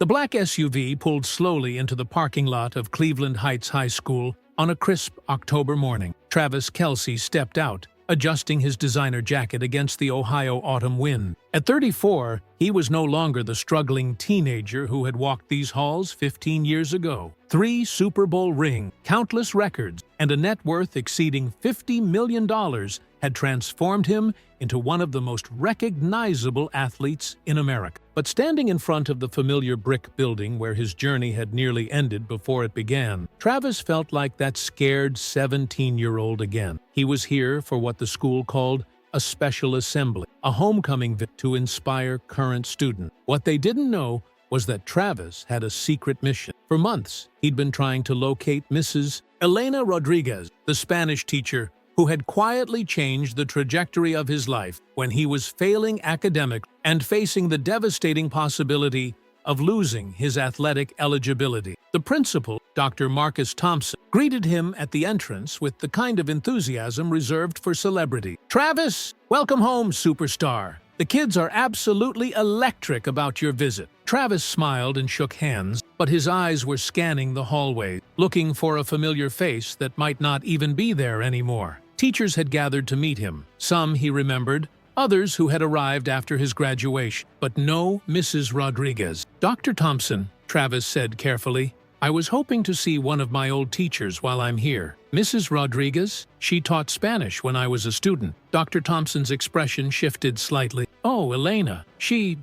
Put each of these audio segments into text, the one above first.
The black SUV pulled slowly into the parking lot of Cleveland Heights High School on a crisp October morning. Travis Kelce stepped out, adjusting his designer jacket against the Ohio autumn wind. At 34, he was no longer the struggling teenager who had walked these halls 15 years ago. 3 Super Bowl rings, countless records, and a net worth exceeding $50 million had transformed him into one of the most recognizable athletes in America. But standing in front of the familiar brick building where his journey had nearly ended before it began, Travis felt like that scared 17-year-old again. He was here for what the school called a special assembly, a homecoming to inspire current students. What they didn't know was that Travis had a secret mission. For months, he'd been trying to locate Mrs. Elena Rodriguez, the Spanish teacher who had quietly changed the trajectory of his life when he was failing academically and facing the devastating possibility of losing his athletic eligibility. The principal, Dr. Marcus Thompson, greeted him at the entrance with the kind of enthusiasm reserved for celebrity. "Travis, welcome home, superstar. The kids are absolutely electric about your visit." Travis smiled and shook hands, but his eyes were scanning the hallway, looking for a familiar face that might not even be there anymore. Teachers had gathered to meet him. Some he remembered, others who had arrived after his graduation, but no Mrs. Rodriguez. "Dr. Thompson," Travis said carefully, "I was hoping to see one of my old teachers while I'm here." "Mrs. Rodriguez? She taught Spanish when I was a student." Dr. Thompson's expression shifted slightly. "Oh, Elena. She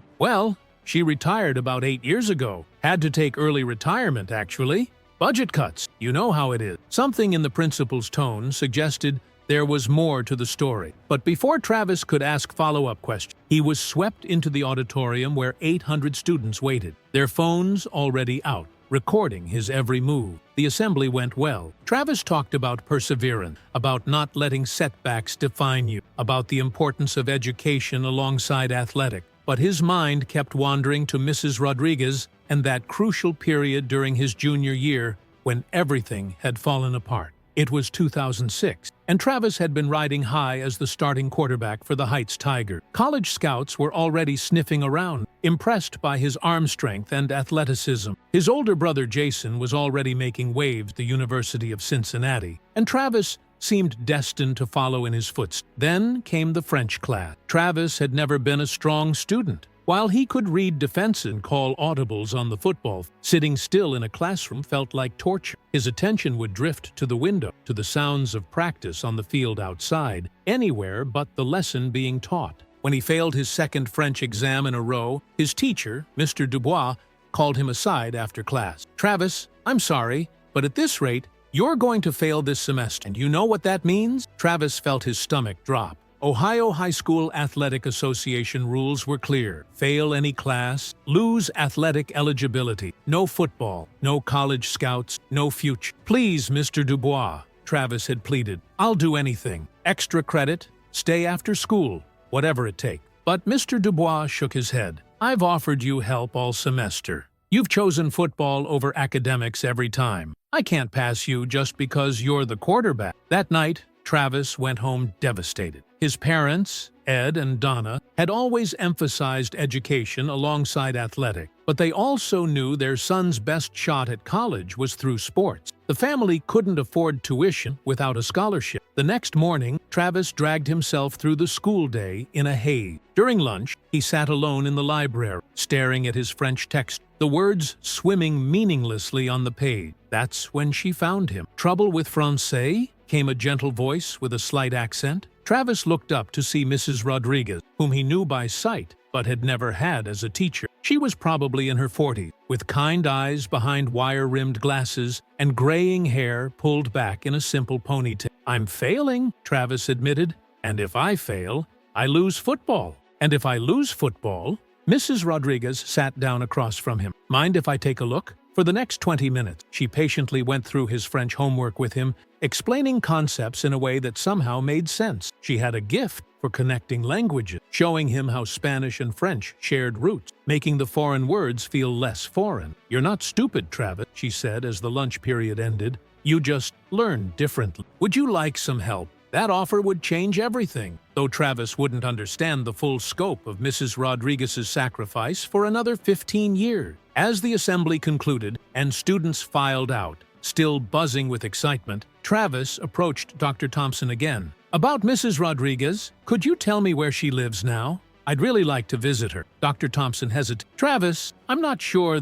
retired about 8 years ago. Had to take early retirement, actually. Budget cuts. You know how it is." Something in the principal's tone suggested there was more to the story. But before Travis could ask follow-up questions, he was swept into the auditorium where 800 students waited, their phones already out, recording his every move. The assembly went well. Travis talked about perseverance, about not letting setbacks define you, about the importance of education alongside athletics. But his mind kept wandering to Mrs. Rodriguez and that crucial period during his junior year when everything had fallen apart. It was 2006, and Travis had been riding high as the starting quarterback for the Heights Tigers. College scouts were already sniffing around, impressed by his arm strength and athleticism. His older brother Jason was already making waves at the University of Cincinnati, and Travis seemed destined to follow in his footsteps. Then came the French class. Travis had never been a strong student. While he could read defenses and call audibles on the football, sitting still in a classroom felt like torture. His attention would drift to the window, to the sounds of practice on the field outside, anywhere but the lesson being taught. When he failed his second French exam in a row, his teacher, Mr. Dubois, called him aside after class. "Travis, I'm sorry, but at this rate, you're going to fail this semester. And you know what that means?" Travis felt his stomach drop. Ohio High School Athletic Association rules were clear. Fail any class, lose athletic eligibility. No football, no college scouts, no future. "Please, Mr. Dubois," Travis had pleaded. "I'll do anything. Extra credit, stay after school, whatever it takes." But Mr. Dubois shook his head. "I've offered you help all semester. You've chosen football over academics every time. I can't pass you just because you're the quarterback." That night, Travis went home devastated. His parents, Ed and Donna, had always emphasized education alongside athletics, but they also knew their son's best shot at college was through sports. The family couldn't afford tuition without a scholarship. The next morning, Travis dragged himself through the school day in a haze. During lunch, he sat alone in the library, staring at his French text, the words swimming meaninglessly on the page. That's when she found him. "Trouble with Francais?" came a gentle voice with a slight accent. Travis looked up to see Mrs. Rodriguez, whom he knew by sight but had never had as a teacher. She was probably in her 40s, with kind eyes behind wire-rimmed glasses and graying hair pulled back in a simple ponytail. "I'm failing," Travis admitted, "and if I fail, I lose football. And if I lose football..." Mrs. Rodriguez sat down across from him. "Mind if I take a look?" For the next 20 minutes, she patiently went through his French homework with him, explaining concepts in a way that somehow made sense. She had a gift for connecting languages, showing him how Spanish and French shared roots, making the foreign words feel less foreign. "You're not stupid, Travis," she said as the lunch period ended. "You just learn differently. Would you like some help?" That offer would change everything, though Travis wouldn't understand the full scope of Mrs. Rodriguez's sacrifice for another 15 years. As the assembly concluded and students filed out, still buzzing with excitement, Travis approached Dr. Thompson again. "About Mrs. Rodriguez, could you tell me where she lives now? I'd really like to visit her." Dr. Thompson hesitated. "Travis, I'm not sure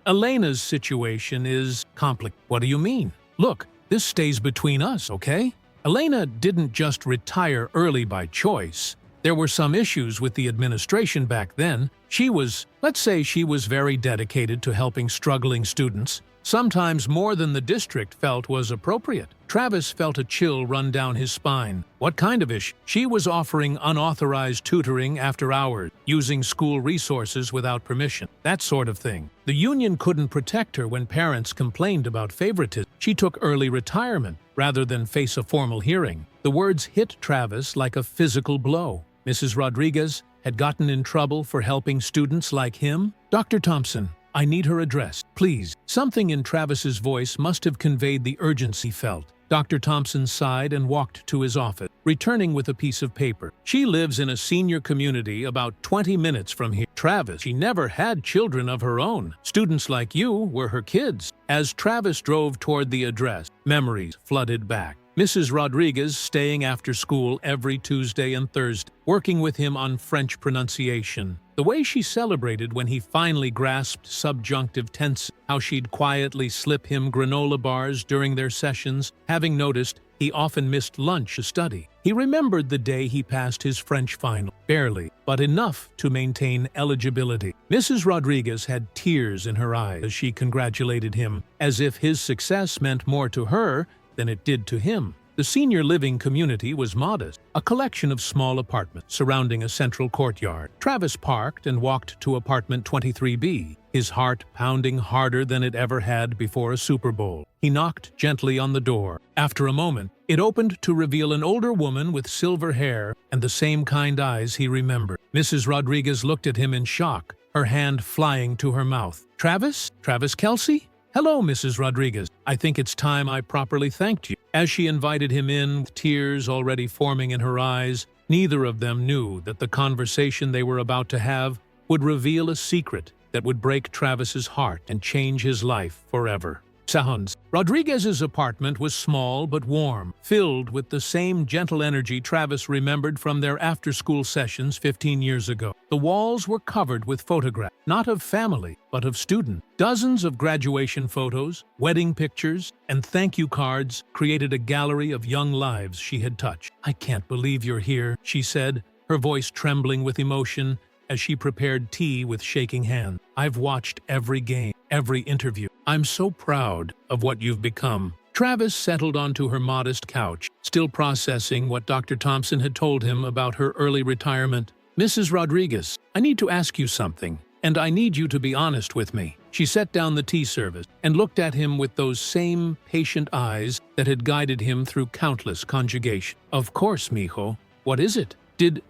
Elena's situation is complicated." "What do you mean? Look, this stays between us, okay? Elena didn't just retire early by choice. There were some issues with the administration back then. Let's say she was very dedicated to helping struggling students, sometimes more than the district felt was appropriate." Travis felt a chill run down his spine. "What kind of issue?" "She was offering unauthorized tutoring after hours, using school resources without permission, that sort of thing. The union couldn't protect her when parents complained about favoritism. She took early retirement rather than face a formal hearing." The words hit Travis like a physical blow. Mrs. Rodriguez had gotten in trouble for helping students like him? "Dr. Thompson, I need her address, please." Something in Travis's voice must have conveyed the urgency felt. Dr. Thompson sighed and walked to his office, returning with a piece of paper. "She lives in a senior community about 20 minutes from here." "Travis, she never had children of her own. Students like you were her kids." As Travis drove toward the address, memories flooded back. Mrs. Rodriguez staying after school every Tuesday and Thursday, working with him on French pronunciation. The way she celebrated when he finally grasped subjunctive tense, how she'd quietly slip him granola bars during their sessions, having noticed he often missed lunch to study. He remembered the day he passed his French final, barely, but enough to maintain eligibility. Mrs. Rodriguez had tears in her eyes as she congratulated him, as if his success meant more to her than it did to him. The senior living community was modest, a collection of small apartments surrounding a central courtyard. Travis parked and walked to apartment 23B, his heart pounding harder than it ever had before a Super Bowl. He knocked gently on the door. After a moment, it opened to reveal an older woman with silver hair and the same kind eyes he remembered. Mrs. Rodriguez looked at him in shock, her hand flying to her mouth. "Travis? Travis Kelce? Hello, Mrs. Rodriguez. I think it's time I properly thanked you." As she invited him in, with tears already forming in her eyes, neither of them knew that the conversation they were about to have would reveal a secret that would break Travis's heart and change his life forever. Sounds. Rodriguez's apartment was small but warm, filled with the same gentle energy Travis remembered from their after-school sessions 15 years ago. The walls were covered with photographs, not of family, but of students. Dozens of graduation photos, wedding pictures, and thank you cards created a gallery of young lives she had touched. "I can't believe you're here," she said, her voice trembling with emotion as she prepared tea with shaking hands. "I've watched every game, every interview. I'm so proud of what you've become." Travis settled onto her modest couch, still processing what Dr. Thompson had told him about her early retirement. "Mrs. Rodriguez, I need to ask you something, and I need you to be honest with me." She set down the tea service and looked at him with those same patient eyes that had guided him through countless conjugations. "Of course, mijo. What is it? Did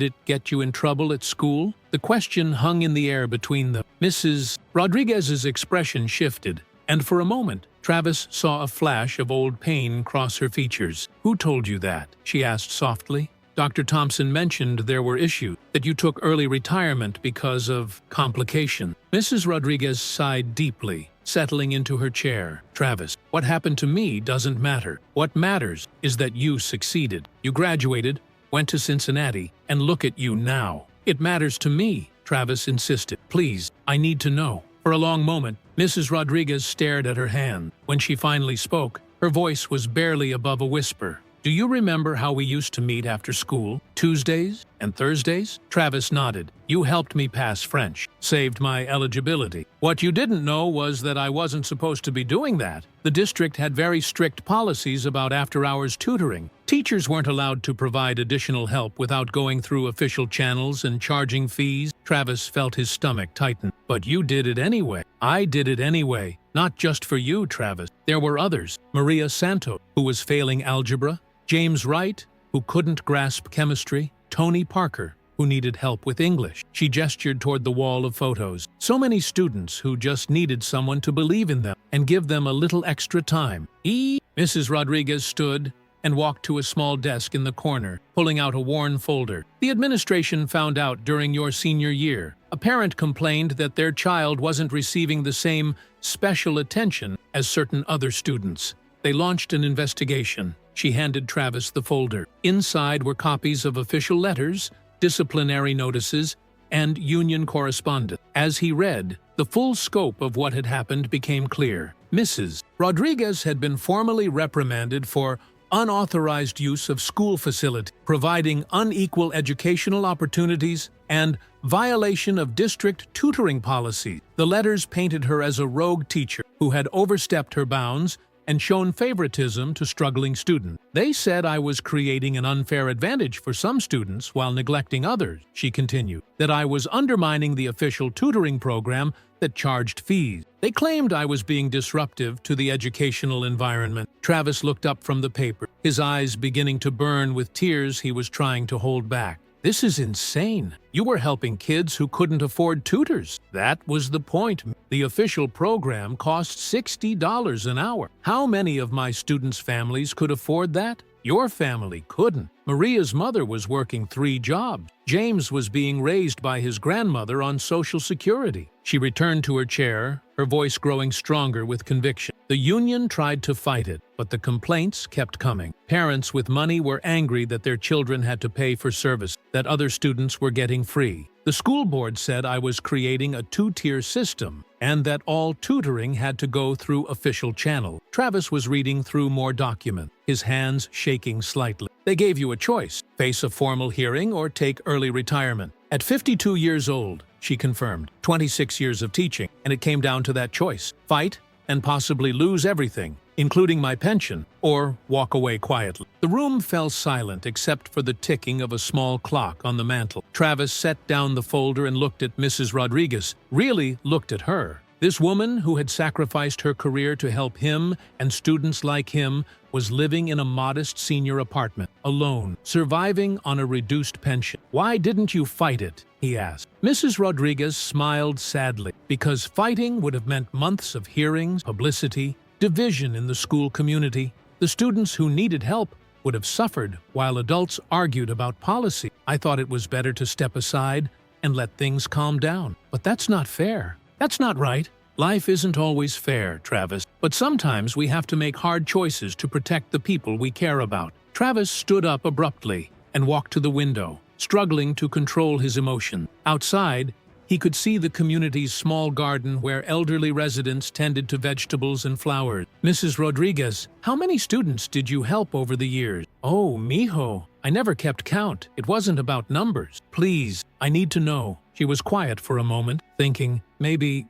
it get you in trouble at school?" The question hung in the air between them. Mrs. Rodriguez's expression shifted, and for a moment, Travis saw a flash of old pain cross her features. "Who told you that?" she asked softly. "Dr. Thompson mentioned there were issues, that you took early retirement because of complication." Mrs. Rodriguez sighed deeply, settling into her chair. "Travis, what happened to me doesn't matter. What matters is that you succeeded. You graduated, went to Cincinnati, and look at you now." "It matters to me," Travis insisted. "Please, I need to know." For a long moment, Mrs. Rodriguez stared at her hand. When she finally spoke, her voice was barely above a whisper. "Do you remember how we used to meet after school? Tuesdays and Thursdays?" Travis nodded. "You helped me pass French, saved my eligibility. What you didn't know was that I wasn't supposed to be doing that. The district had very strict policies about after-hours tutoring. Teachers weren't allowed to provide additional help without going through official channels and charging fees." Travis felt his stomach tighten. "But you did it anyway." "I did it anyway. Not just for you, Travis. There were others. Maria Santos, who was failing algebra. James Wright, who couldn't grasp chemistry. Tony Parker, who needed help with English." She gestured toward the wall of photos. "So many students who just needed someone to believe in them and give them a little extra time." Mrs. Rodriguez stood, and walked to a small desk in the corner, pulling out a worn folder. "The administration found out during your senior year. A parent complained that their child wasn't receiving the same special attention as certain other students. They launched an investigation." She handed Travis the folder. Inside were copies of official letters, disciplinary notices, and union correspondence. As he read, the full scope of what had happened became clear. Mrs. Rodriguez had been formally reprimanded for unauthorized use of school facility, providing unequal educational opportunities, and violation of district tutoring policy. The letters painted her as a rogue teacher who had overstepped her bounds and shown favoritism to struggling students. "They said I was creating an unfair advantage for some students while neglecting others," she continued, "that I was undermining the official tutoring program that charged fees. They claimed I was being disruptive to the educational environment." Travis looked up from the paper, his eyes beginning to burn with tears he was trying to hold back. "This is insane. You were helping kids who couldn't afford tutors." "That was the point. The official program cost $60 an hour. How many of my students' families could afford that? Your family couldn't. Maria's mother was working 3 jobs. James was being raised by his grandmother on Social Security." She returned to her chair, her voice growing stronger with conviction. "The union tried to fight it, but the complaints kept coming. Parents with money were angry that their children had to pay for service that other students were getting free. The school board said I was creating a 2-tier system and that all tutoring had to go through official channel." Travis was reading through more documents, his hands shaking slightly. "They gave you a choice: face a formal hearing or take early retirement. At 52 years old," she confirmed, 26 years of teaching, and it came down to that choice: fight and possibly lose everything, including my pension, or walk away quietly. The room fell silent except for the ticking of a small clock on the mantel. Travis set down the folder and looked at Mrs. Rodriguez, really looked at her. This woman who had sacrificed her career to help him and students like him was living in a modest senior apartment, alone, surviving on a reduced pension. "Why didn't you fight it?" he asked. Mrs. Rodriguez smiled sadly, because fighting would have meant months of hearings, publicity, division in the school community. The students who needed help would have suffered while adults argued about policy. "I thought it was better to step aside and let things calm down. But that's not fair. That's not right. Life isn't always fair, Travis, but sometimes we have to make hard choices to protect the people we care about." Travis stood up abruptly and walked to the window, struggling to control his emotion. Outside, he could see the community's small garden where elderly residents tended to vegetables and flowers. "Mrs. Rodriguez, how many students did you help over the years?" "Oh, mijo, I never kept count. It wasn't about numbers. Please, I need to know." She was quiet for a moment, thinking, maybe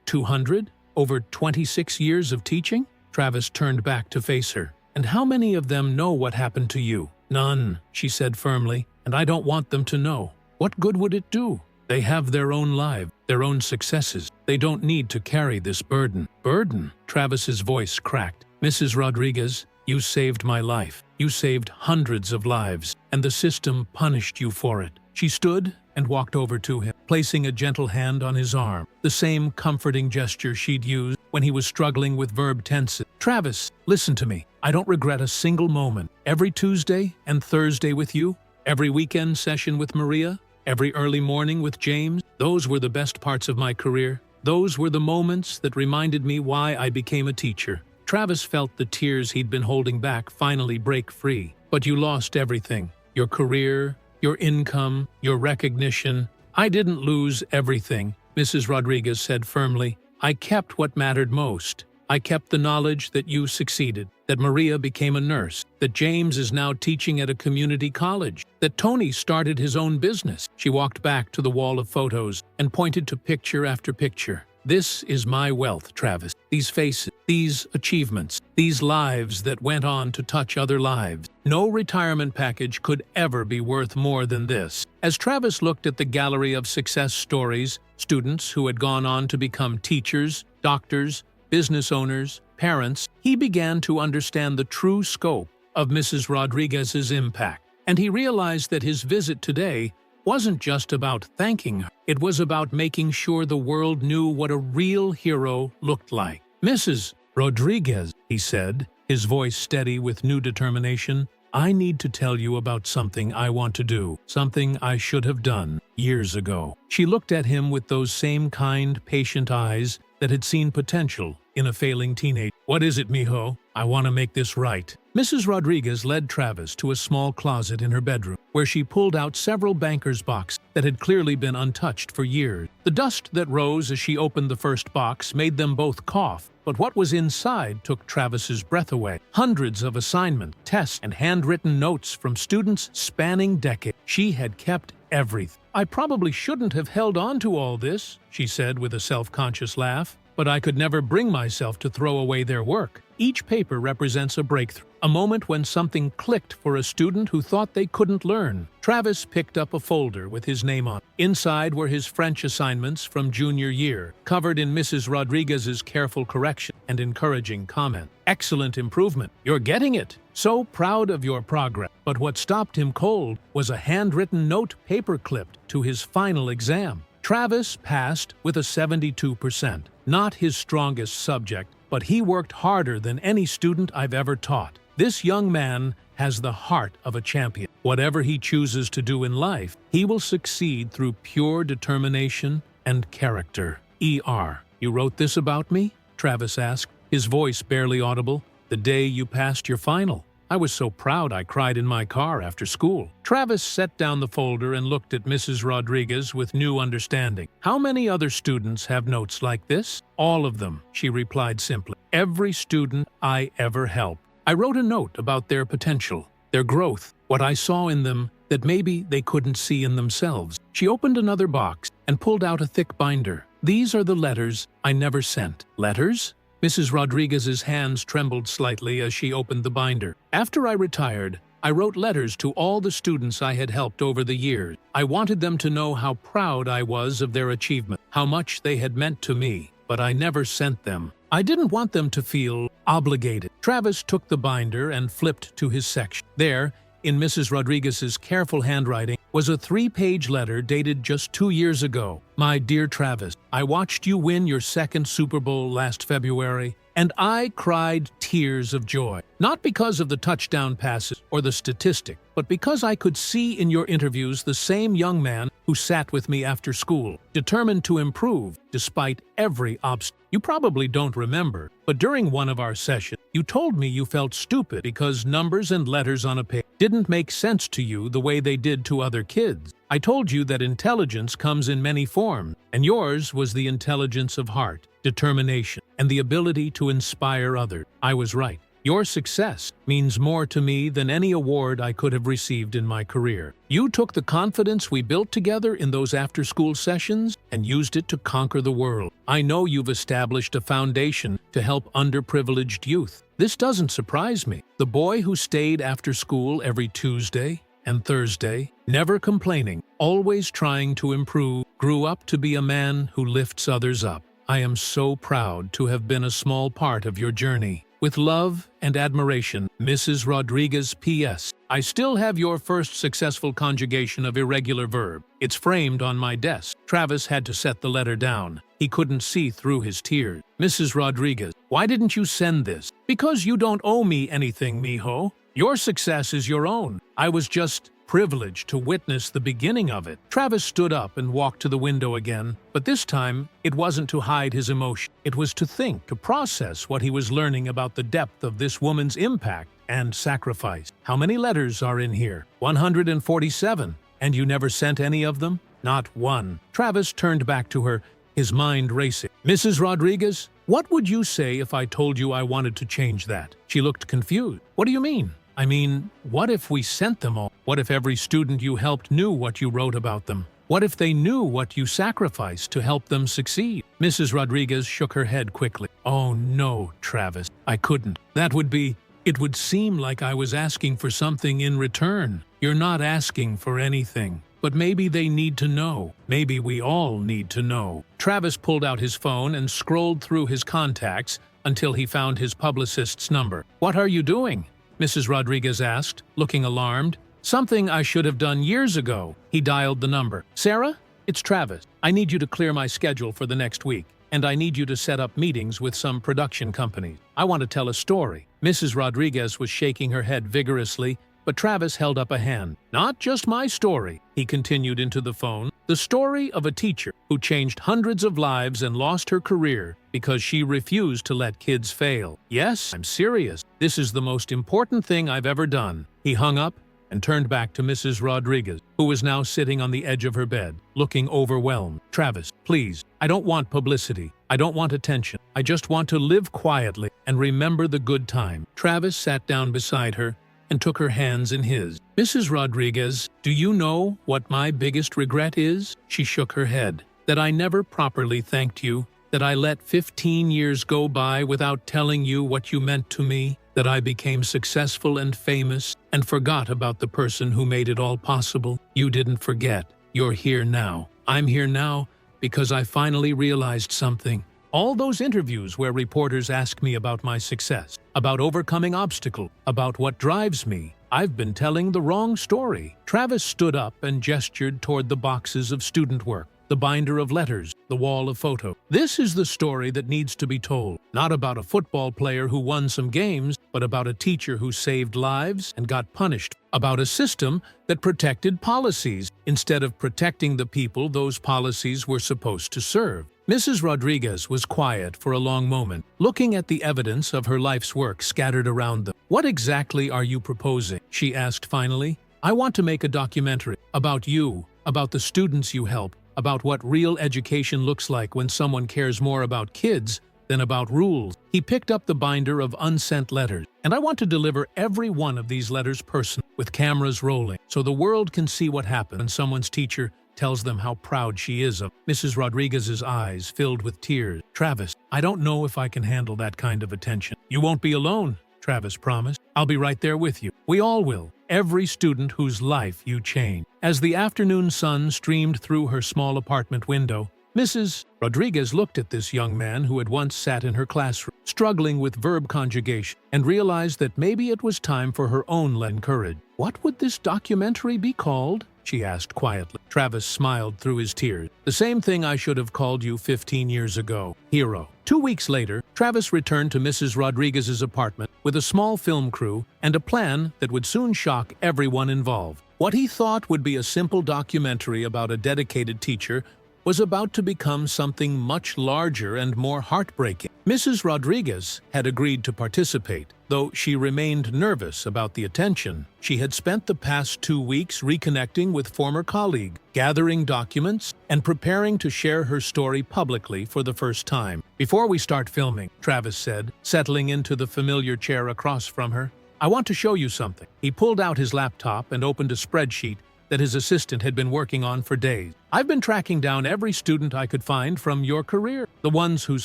200? Over 26 years of teaching? Travis turned back to face her. "And how many of them know what happened to you?" "None," she said firmly, "and I don't want them to know. What good would it do? They have their own lives, their own successes. They don't need to carry this burden." "Burden?" Travis's voice cracked. "Mrs. Rodriguez, you saved my life. You saved hundreds of lives, and the system punished you for it." She stood and walked over to him, placing a gentle hand on his arm, the same comforting gesture she'd used when he was struggling with verb tenses. "Travis, listen to me. I don't regret a single moment. Every Tuesday and Thursday with you, every weekend session with Maria, every early morning with James, those were the best parts of my career. Those were the moments that reminded me why I became a teacher." Travis felt the tears he'd been holding back finally break free. "But you lost everything. Your career, your income, your recognition." "I didn't lose everything," Mrs. Rodriguez said firmly. "I kept what mattered most. I kept the knowledge that you succeeded, that Maria became a nurse, that James is now teaching at a community college, that Tony started his own business." She walked back to the wall of photos and pointed to picture after picture. "This is my wealth, Travis. These faces, these achievements, these lives that went on to touch other lives. No retirement package could ever be worth more than this." As Travis looked at the gallery of success stories, students who had gone on to become teachers, doctors, business owners, parents, he began to understand the true scope of Mrs. Rodriguez's impact. And he realized that his visit today wasn't just about thanking her. It was about making sure the world knew what a real hero looked like. "Mrs. Rodriguez," he said, his voice steady with new determination. "I need to tell you about something I want to do, something I should have done years ago." She looked at him with those same kind, patient eyes that had seen potential in a failing teenager. "What is it, mijo? I want to make this right." Mrs. Rodriguez led Travis to a small closet in her bedroom, where she pulled out several banker's boxes that had clearly been untouched for years. The dust that rose as she opened the first box made them both cough, but what was inside took Travis's breath away. Hundreds of assignments, tests, and handwritten notes from students spanning decades. She had kept everything. "I probably shouldn't have held on to all this," she said with a self-conscious laugh, "but I could never bring myself to throw away their work." Each paper represents a breakthrough, a moment when something clicked for a student who thought they couldn't learn. Travis picked up a folder with his name on it. Inside were his French assignments from junior year, covered in Mrs. Rodriguez's careful correction and encouraging comment. "Excellent improvement. You're getting it. So proud of your progress." But what stopped him cold was a handwritten note paper-clipped to his final exam. Travis passed with a 72%. Not his strongest subject, but he worked harder than any student I've ever taught. This young man has the heart of a champion. Whatever he chooses to do in life, he will succeed through pure determination and character. "Er, you wrote this about me?" Travis asked, his voice barely audible. "The day you passed your final. I was so proud I cried in my car after school." Travis set down the folder and looked at Mrs. Rodriguez with new understanding. "How many other students have notes like this?" "All of them," she replied simply. "Every student I ever helped. I wrote a note about their potential, their growth, what I saw in them that maybe they couldn't see in themselves." She opened another box and pulled out a thick binder. "These are the letters I never sent." "Letters?" Mrs. Rodriguez's hands trembled slightly as she opened the binder. "After I retired, I wrote letters to all the students I had helped over the years. I wanted them to know how proud I was of their achievement, how much they had meant to me, but I never sent them. I didn't want them to feel obligated." Travis took the binder and flipped to his section. There, in Mrs. Rodriguez's careful handwriting, was a 3-page letter dated just 2 years ago. "My dear Travis, I watched you win your second Super Bowl last February, and I cried tears of joy. Not because of the touchdown passes or the statistic, but because I could see in your interviews the same young man who sat with me after school, determined to improve despite every obstacle. You probably don't remember, but during one of our sessions, you told me you felt stupid because numbers and letters on a page didn't make sense to you the way they did to other kids. I told you that intelligence comes in many forms, and yours was the intelligence of heart, determination, and the ability to inspire others. I was right. Your success means more to me than any award I could have received in my career. You took the confidence we built together in those after-school sessions and used it to conquer the world. I know you've established a foundation to help underprivileged youth. This doesn't surprise me. The boy who stayed after school every Tuesday and Thursday, never complaining, always trying to improve, grew up to be a man who lifts others up. I am so proud to have been a small part of your journey. With love and admiration, Mrs. Rodriguez. P.S. I still have your first successful conjugation of irregular verb. It's framed on my desk." Travis had to set the letter down. He couldn't see through his tears. "Mrs. Rodriguez, why didn't you send this?" "Because you don't owe me anything, mijo. Your success is your own. I was just privileged to witness the beginning of it." Travis stood up and walked to the window again, but this time it wasn't to hide his emotion. It was to think, to process what he was learning about the depth of this woman's impact and sacrifice. "How many letters are in here?" 147. "And you never sent any of them?" "Not one." Travis turned back to her, his mind racing. "Mrs. Rodriguez, what would you say if I told you I wanted to change that?" She looked confused. "What do you mean?" "I mean, what if we sent them all? What if every student you helped knew what you wrote about them? What if they knew what you sacrificed to help them succeed?" Mrs. Rodriguez shook her head quickly. "Oh no, Travis, I couldn't. It would seem like I was asking for something in return. You're not asking for anything. But maybe they need to know. Maybe we all need to know." Travis pulled out his phone and scrolled through his contacts until he found his publicist's number. "What are you doing?" Mrs. Rodriguez asked, looking alarmed. "Something I should have done years ago." He dialed the number. "Sarah, it's Travis. I need you to clear my schedule for the next week. and I need you to set up meetings with some production companies. I want to tell a story." Mrs. Rodriguez was shaking her head vigorously, but Travis held up a hand. "Not just my story," he continued into the phone. "The story of a teacher who changed hundreds of lives and lost her career because she refused to let kids fail. Yes, I'm serious. This is the most important thing I've ever done." He hung up and turned back to Mrs. Rodriguez, who was now sitting on the edge of her bed, looking overwhelmed. "Travis, please, I don't want publicity. I don't want attention. I just want to live quietly and remember the good time." Travis sat down beside her and took her hands in his. "Mrs. Rodriguez, do you know what my biggest regret is?" She shook her head. "That I never properly thanked you, that I let 15 years go by without telling you what you meant to me, that I became successful and famous and forgot about the person who made it all possible. You didn't forget. You're here now. I'm here now because I finally realized something. All those interviews where reporters ask me about my success, about overcoming obstacles, about what drives me, I've been telling the wrong story." Travis stood up and gestured toward the boxes of student work, the binder of letters, the wall of photos. "This is the story that needs to be told. Not about a football player who won some games, but about a teacher who saved lives and got punished. About a system that protected policies instead of protecting the people those policies were supposed to serve." Mrs. Rodriguez was quiet for a long moment, looking at the evidence of her life's work scattered around them. "What exactly are you proposing?" she asked finally. "I want to make a documentary about you, about the students you help, about what real education looks like when someone cares more about kids than about rules." He picked up the binder of unsent letters. "And I want to deliver every one of these letters personally, with cameras rolling, so the world can see what happened when someone's teacher tells them how proud she is of." Mrs. Rodriguez's eyes filled with tears. "Travis, I don't know if I can handle that kind of attention." "You won't be alone," Travis promised. "I'll be right there with you. We all will. Every student whose life you change." As the afternoon sun streamed through her small apartment window, Mrs. Rodriguez looked at this young man who had once sat in her classroom, struggling with verb conjugation, and realized that maybe it was time for her own courage. "What would this documentary be called?" she asked quietly. Travis smiled through his tears. "The same thing I should have called you 15 years ago. Hero." 2 weeks later, Travis returned to Mrs. Rodriguez's apartment with a small film crew and a plan that would soon shock everyone involved. What he thought would be a simple documentary about a dedicated teacher was about to become something much larger and more heartbreaking. Mrs. Rodriguez had agreed to participate, though she remained nervous about the attention. She had spent the past 2 weeks reconnecting with former colleagues, gathering documents, and preparing to share her story publicly for the first time. "Before we start filming," Travis said, settling into the familiar chair across from her, "I want to show you something." He pulled out his laptop and opened a spreadsheet that his assistant had been working on for days. "I've been tracking down every student I could find from your career. The ones whose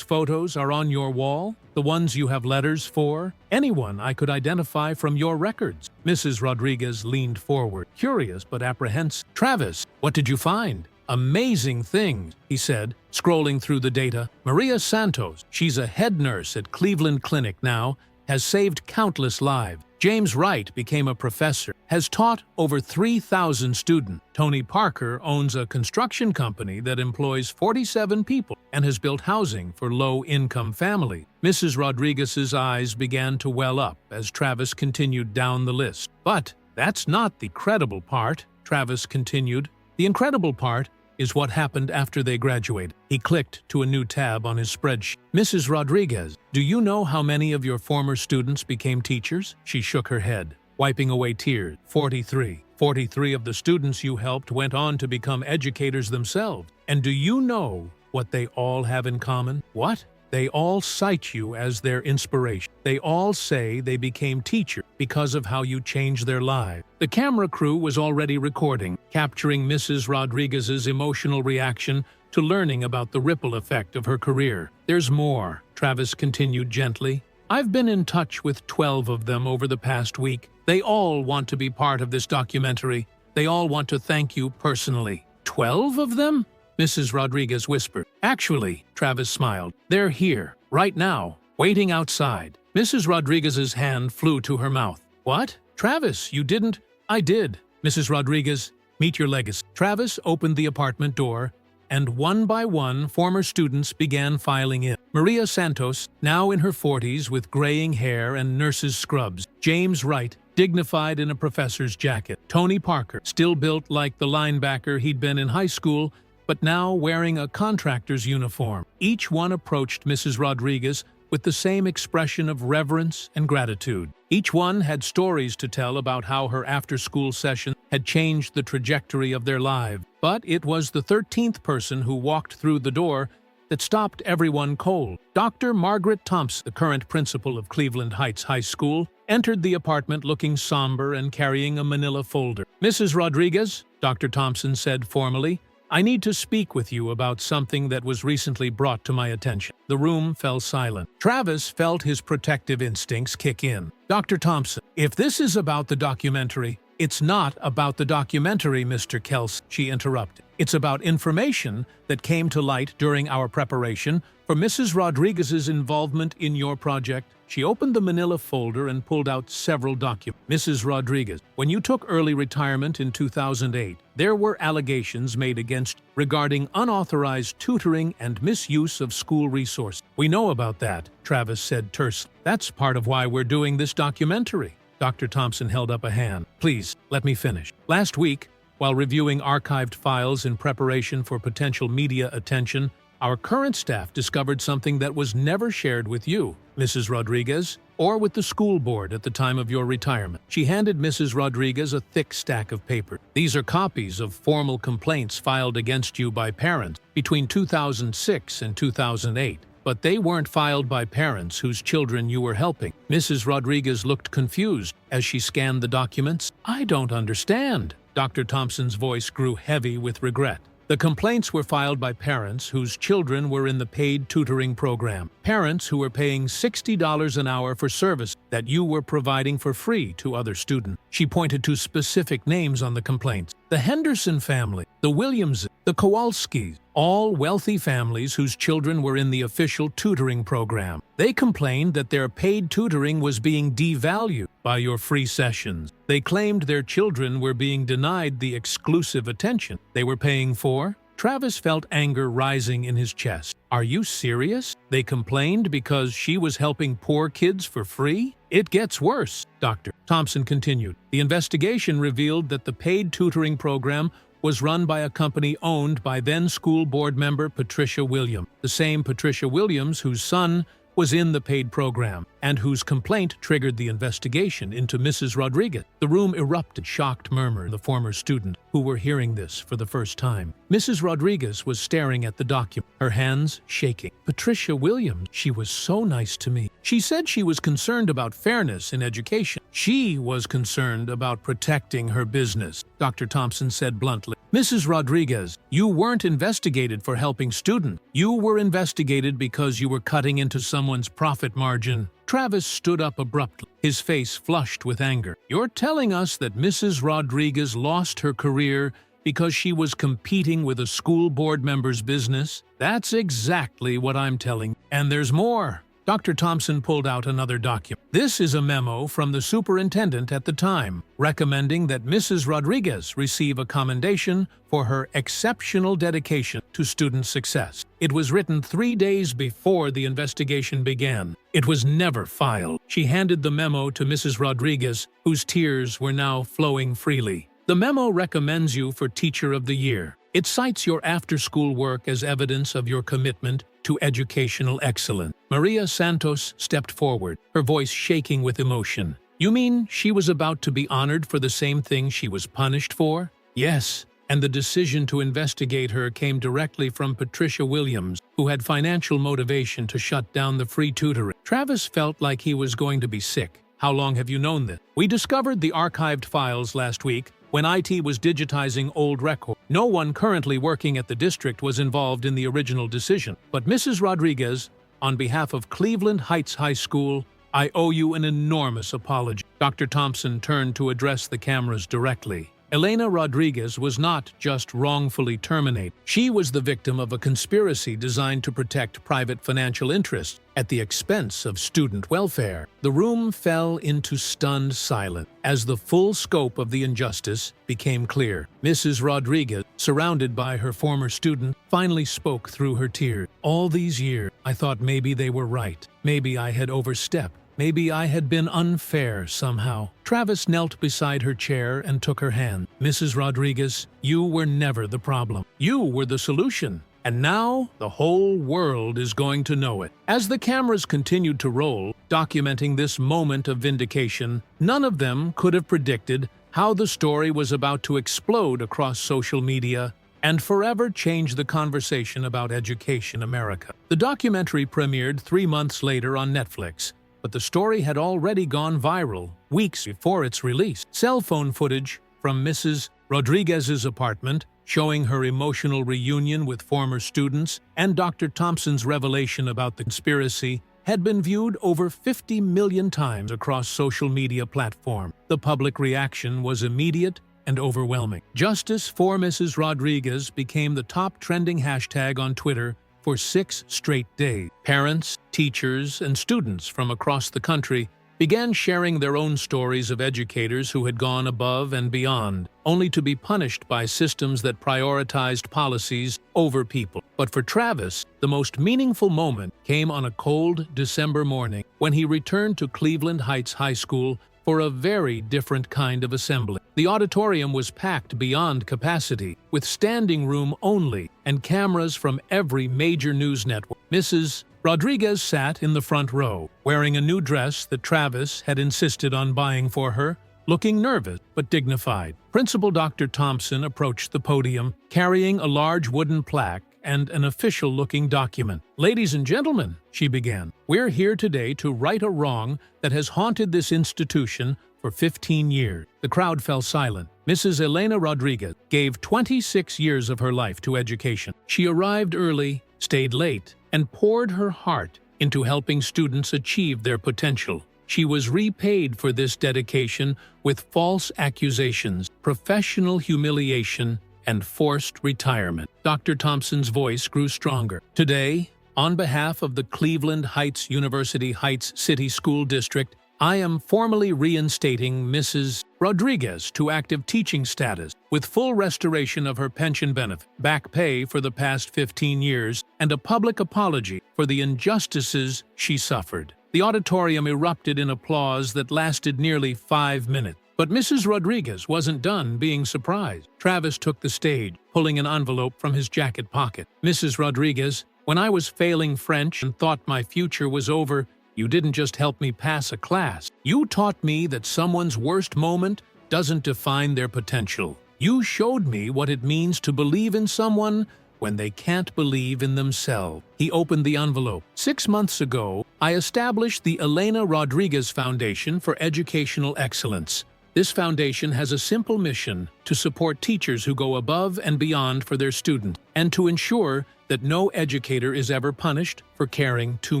photos are on your wall, the ones you have letters for, anyone I could identify from your records." Mrs. Rodriguez leaned forward, curious but apprehensive. "Travis, what did you find?" "Amazing things," he said, scrolling through the data. "Maria Santos, she's a head nurse at Cleveland Clinic now, has saved countless lives. James Wright became a professor, has taught over 3,000 students. Tony Parker owns a construction company that employs 47 people and has built housing for low-income families." Mrs. Rodriguez's eyes began to well up as Travis continued down the list. "But that's not the credible part," Travis continued. "The incredible part is what happened after they graduated." He clicked to a new tab on his spreadsheet. "Mrs. Rodriguez, do you know how many of your former students became teachers?" She shook her head, wiping away tears. 43. 43 of the students you helped went on to become educators themselves. And do you know what they all have in common? What? They all cite you as their inspiration. They all say they became teachers because of how you changed their lives. The camera crew was already recording, capturing Mrs. Rodriguez's emotional reaction to learning about the ripple effect of her career. "There's more," Travis continued gently. "I've been in touch with 12 of them over the past week. They all want to be part of this documentary. They all want to thank you personally." "12 of them?" Mrs. Rodriguez whispered. "Actually," Travis smiled, "they're here, right now, waiting outside." Mrs. Rodriguez's hand flew to her mouth. "What? Travis, you didn't—" "I did. Mrs. Rodriguez, meet your legacy." Travis opened the apartment door and one by one, former students began filing in. Maria Santos, now in her 40s with graying hair and nurse's scrubs. James Wright, dignified in a professor's jacket. Tony Parker, still built like the linebacker he'd been in high school, but now wearing a contractor's uniform. Each one approached Mrs. Rodriguez with the same expression of reverence and gratitude. Each one had stories to tell about how her after-school session had changed the trajectory of their lives. But it was the 13th person who walked through the door that stopped everyone cold. Dr. Margaret Thompson, the current principal of Cleveland Heights High School, entered the apartment looking somber and carrying a manila folder. "Mrs. Rodriguez," Dr. Thompson said formally, "I need to speak with you about something that was recently brought to my attention." The room fell silent. Travis felt his protective instincts kick in. "Dr. Thompson, if this is about the documentary—" "It's not about the documentary, Mr. Kelce," she interrupted. "It's about information that came to light during our preparation for Mrs. Rodriguez's involvement in your project." She opened the manila folder and pulled out several documents. "Mrs. Rodriguez, when you took early retirement in 2008, there were allegations made against you regarding unauthorized tutoring and misuse of school resources." "We know about that," Travis said tersely. "That's part of why we're doing this documentary." Dr. Thompson held up a hand. "Please, let me finish. Last week, while reviewing archived files in preparation for potential media attention, our current staff discovered something that was never shared with you, Mrs. Rodriguez, or with the school board at the time of your retirement." She handed Mrs. Rodriguez a thick stack of paper. "These are copies of formal complaints filed against you by parents between 2006 and 2008. But they weren't filed by parents whose children you were helping." Mrs. Rodriguez looked confused as she scanned the documents. "I don't understand." Dr. Thompson's voice grew heavy with regret. "The complaints were filed by parents whose children were in the paid tutoring program. Parents who were paying $60 an hour for service that you were providing for free to other students." She pointed to specific names on the complaints. "The Henderson family, the Williamses, the Kowalskis, all wealthy families whose children were in the official tutoring program. They complained that their paid tutoring was being devalued by your free sessions. They claimed their children were being denied the exclusive attention they were paying for." Travis felt anger rising in his chest. "Are you serious? They complained because she was helping poor kids for free? It gets worse," Dr. Thompson continued. "The investigation revealed that the paid tutoring program was run by a company owned by then-school board member Patricia Williams, the same Patricia Williams whose son was in the paid program, and whose complaint triggered the investigation into Mrs. Rodriguez." The room erupted, shocked murmur, the former student, who were hearing this for the first time. Mrs. Rodriguez was staring at the document, her hands shaking. "Patricia Williams, she was so nice to me. She said she was concerned about fairness in education. She was concerned about protecting her business," Dr. Thompson said bluntly. "Mrs. Rodriguez, you weren't investigated for helping students. You were investigated because you were cutting into someone's profit margin." Travis stood up abruptly, his face flushed with anger. "You're telling us that Mrs. Rodriguez lost her career because she was competing with a school board member's business? That's exactly what I'm telling. And there's more." Dr. Thompson pulled out another document. "This is a memo from the superintendent at the time, recommending that Mrs. Rodriguez receive a commendation for her exceptional dedication to student success. It was written 3 days before the investigation began. It was never filed." She handed the memo to Mrs. Rodriguez, whose tears were now flowing freely. "The memo recommends you for Teacher of the Year. It cites your after-school work as evidence of your commitment to educational excellence." Maria Santos stepped forward, her voice shaking with emotion. "You mean she was about to be honored for the same thing she was punished for?" "Yes, and the decision to investigate her came directly from Patricia Williams, who had financial motivation to shut down the free tutoring." Travis felt like he was going to be sick. "How long have you known this?" "We discovered the archived files last week when IT was digitizing old records. No one currently working at the district was involved in the original decision. But Mrs. Rodriguez, on behalf of Cleveland Heights High School, I owe you an enormous apology." Dr. Thompson turned to address the cameras directly. Elena Rodriguez was not just wrongfully terminated. She was the victim of a conspiracy designed to protect private financial interests at the expense of student welfare. The room fell into stunned silence as the full scope of the injustice became clear. Mrs. Rodriguez, surrounded by her former student, finally spoke through her tears. "All these years, I thought maybe they were right. Maybe I had overstepped. Maybe I had been unfair somehow." Travis knelt beside her chair and took her hand. "Mrs. Rodriguez, you were never the problem. You were the solution. And now the whole world is going to know it." As the cameras continued to roll, documenting this moment of vindication, none of them could have predicted how the story was about to explode across social media and forever change the conversation about education in America. The documentary premiered 3 months later on Netflix, but the story had already gone viral weeks before its release. Cell phone footage from Mrs. Rodriguez's apartment, showing her emotional reunion with former students, and Dr. Thompson's revelation about the conspiracy, had been viewed over 50 million times across social media platforms. The public reaction was immediate and overwhelming. "Justice for Mrs. Rodriguez" became the top trending hashtag on Twitter for 6 straight days. Parents, teachers, and students from across the country began sharing their own stories of educators who had gone above and beyond, only to be punished by systems that prioritized policies over people. But for Travis, the most meaningful moment came on a cold December morning when he returned to Cleveland Heights High School for a very different kind of assembly. The auditorium was packed beyond capacity, with standing room only and cameras from every major news network. Mrs. Rodriguez sat in the front row, wearing a new dress that Travis had insisted on buying for her, looking nervous but dignified. Principal Dr. Thompson approached the podium, carrying a large wooden plaque and an official-looking document. "Ladies and gentlemen," she began, "we're here today to right a wrong that has haunted this institution for 15 years. The crowd fell silent. Mrs. Elena Rodriguez gave 26 years of her life to education. She arrived early, stayed late, and poured her heart into helping students achieve their potential. She was repaid for this dedication with false accusations, professional humiliation, and forced retirement." Dr. Thompson's voice grew stronger. "Today, on behalf of the Cleveland Heights University Heights City School District, I am formally reinstating Mrs. Rodriguez to active teaching status, with full restoration of her pension benefit, back pay for the past 15 years, and a public apology for the injustices she suffered." The auditorium erupted in applause that lasted nearly 5 minutes. But Mrs. Rodriguez wasn't done being surprised. Travis took the stage, pulling an envelope from his jacket pocket. "Mrs. Rodriguez, when I was failing French and thought my future was over, you didn't just help me pass a class. You taught me that someone's worst moment doesn't define their potential. You showed me what it means to believe in someone when they can't believe in themselves." He opened the envelope. "6 months ago, I established the Elena Rodriguez Foundation for Educational Excellence. This foundation has a simple mission to support teachers who go above and beyond for their students, and to ensure that no educator is ever punished for caring too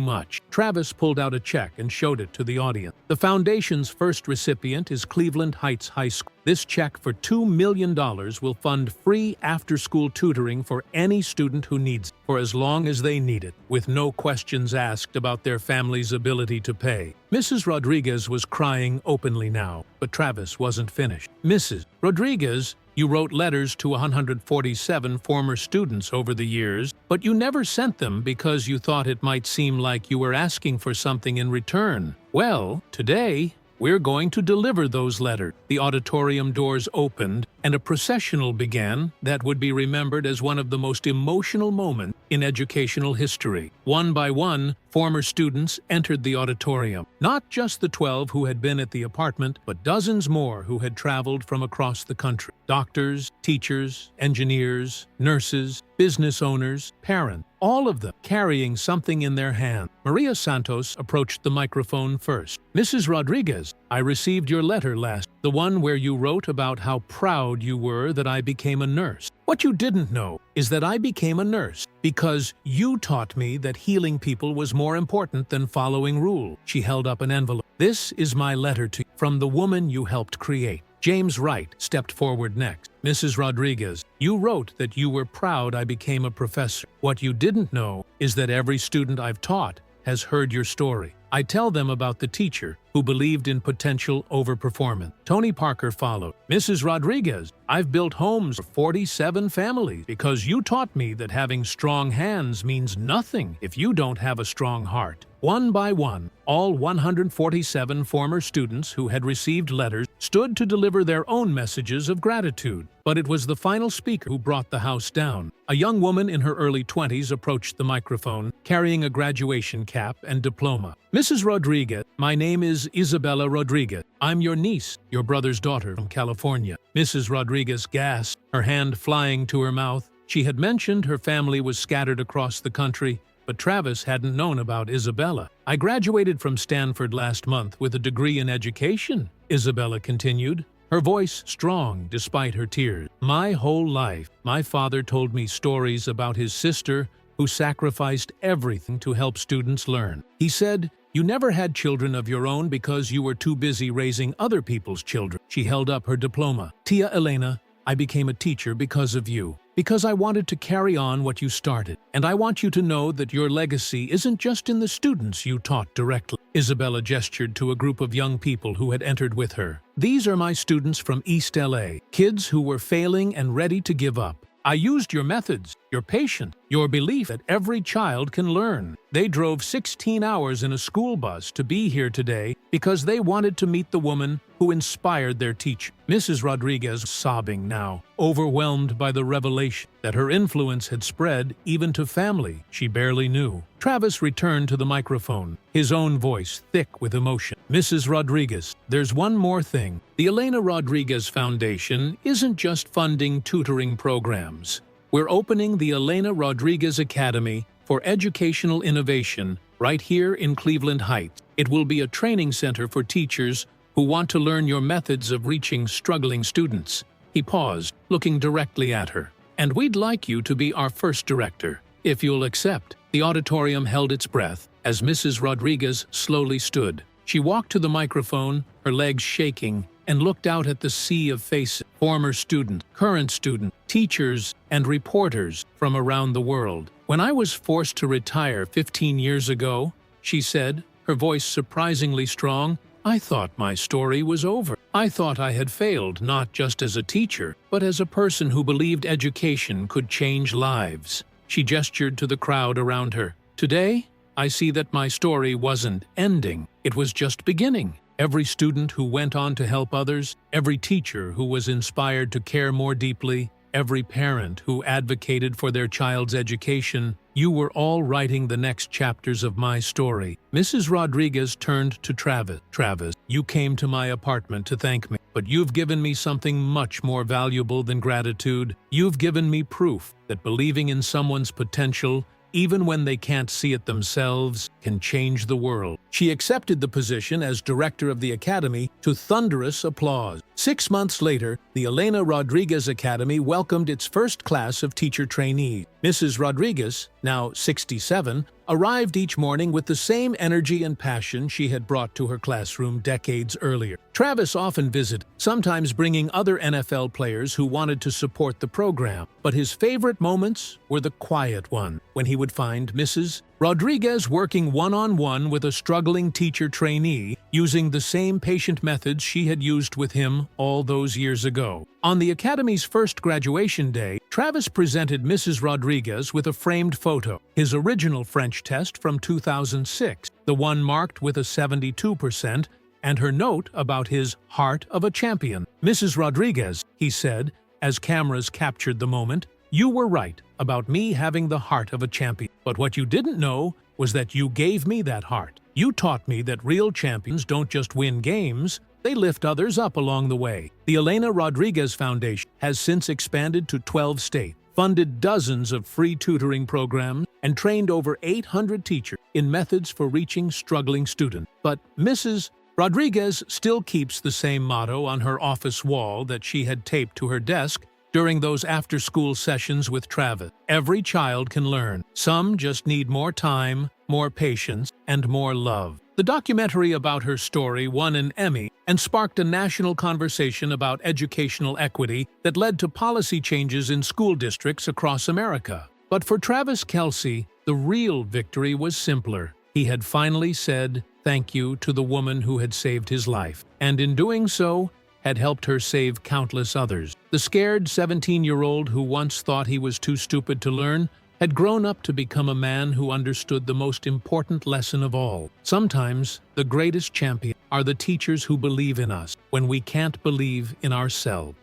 much." Travis pulled out a check and showed it to the audience. "The foundation's first recipient is Cleveland Heights High School. This check for $2 million will fund free after-school tutoring for any student who needs it, for as long as they need it, with no questions asked about their family's ability to pay." Mrs. Rodriguez was crying openly now, but Travis wasn't finished. "Mrs. Rodriguez, you wrote letters to 147 former students over the years, but you never sent them because you thought it might seem like you were asking for something in return. Well, today, we're going to deliver those letters." The auditorium doors opened, and a processional began that would be remembered as one of the most emotional moments in educational history. One by one, former students entered the auditorium. Not just the 12 who had been at the apartment, but dozens more who had traveled from across the country. Doctors, teachers, engineers, nurses, business owners, parents, all of them carrying something in their hand. Maria Santos approached the microphone first. "Mrs. Rodriguez, I received your letter last, the one where you wrote about how proud you were that I became a nurse. What you didn't know is that I became a nurse because you taught me that healing people was more important than following rules." She held up an envelope. "This is my letter to you from the woman you helped create. James Wright stepped forward next. Mrs. Rodriguez, you wrote that you were proud I became a professor. What you didn't know is that every student I've taught has heard your story. I tell them about the teacher who believed in potential overperformance. Tony Parker followed. Mrs. Rodriguez, I've built homes for 47 families because you taught me that having strong hands means nothing if you don't have a strong heart. One by one, all 147 former students who had received letters stood to deliver their own messages of gratitude. But it was the final speaker who brought the house down. A young woman in her early 20s approached the microphone, carrying a graduation cap and diploma. Mrs. Rodriguez, my name is Isabella Rodriguez. I'm your niece, your brother's daughter from California. Mrs. Rodriguez gasped, her hand flying to her mouth. She had mentioned her family was scattered across the country, but Travis hadn't known about Isabella. I graduated from Stanford last month with a degree in education, Isabella continued, her voice strong despite her tears. My whole life, my father told me stories about his sister who sacrificed everything to help students learn. He said, you never had children of your own because you were too busy raising other people's children. She held up her diploma. Tia Elena, I became a teacher because of you. Because I wanted to carry on what you started. And I want you to know that your legacy isn't just in the students you taught directly. Isabella gestured to a group of young people who had entered with her. These are my students from East LA, kids who were failing and ready to give up. I used your methods, your patience, your belief that every child can learn. They drove 16 hours in a school bus to be here today because they wanted to meet the woman who inspired their teacher. Mrs. Rodriguez sobbing now, overwhelmed by the revelation that her influence had spread even to family she barely knew. Travis returned to the microphone, his own voice thick with emotion. Mrs. Rodriguez, there's one more thing. The Elena Rodriguez Foundation isn't just funding tutoring programs. We're opening the Elena Rodriguez Academy for Educational Innovation right here in Cleveland Heights. It will be a training center for teachers who want to learn your methods of reaching struggling students. He paused, looking directly at her. And we'd like you to be our first director, if you'll accept. The auditorium held its breath as Mrs. Rodriguez slowly stood. She walked to the microphone, her legs shaking, and looked out at the sea of faces, former students, current students, teachers, and reporters from around the world. When I was forced to retire 15 years ago, she said, her voice surprisingly strong, I thought my story was over. I thought I had failed not just as a teacher, but as a person who believed education could change lives. She gestured to the crowd around her. Today, I see that my story wasn't ending. It was just beginning. Every student who went on to help others, every teacher who was inspired to care more deeply, every parent who advocated for their child's education, you were all writing the next chapters of my story. Mrs. Rodriguez turned to Travis. Travis, you came to my apartment to thank me, but you've given me something much more valuable than gratitude. You've given me proof that believing in someone's potential, even when they can't see it themselves, can change the world. She accepted the position as director of the academy to thunderous applause. 6 months later, the Elena Rodriguez Academy welcomed its first class of teacher trainees. Mrs. Rodriguez, now 67, arrived each morning with the same energy and passion she had brought to her classroom decades earlier. Travis often visited, sometimes bringing other NFL players who wanted to support the program. But his favorite moments were the quiet one, when he would find Mrs. Rodriguez working one-on-one with a struggling teacher trainee, using the same patient methods she had used with him all those years ago. On the Academy's first graduation day, Travis presented Mrs. Rodriguez with a framed photo, his original French test from 2006, the one marked with a 72%, and her note about his heart of a champion. Mrs. Rodriguez, he said, as cameras captured the moment, you were right about me having the heart of a champion. But what you didn't know was that you gave me that heart. You taught me that real champions don't just win games, they lift others up along the way. The Elena Rodriguez Foundation has since expanded to 12 states, funded dozens of free tutoring programs, and trained over 800 teachers in methods for reaching struggling students. But Mrs. Rodriguez still keeps the same motto on her office wall that she had taped to her desk during those after-school sessions with Travis. Every child can learn. Some just need more time, more patience, and more love. The documentary about her story won an Emmy and sparked a national conversation about educational equity that led to policy changes in school districts across America. But for Travis Kelce, the real victory was simpler. He had finally said thank you to the woman who had saved his life, and in doing so, had helped her save countless others. The scared 17-year-old who once thought he was too stupid to learn had grown up to become a man who understood the most important lesson of all. Sometimes, the greatest champions are the teachers who believe in us when we can't believe in ourselves.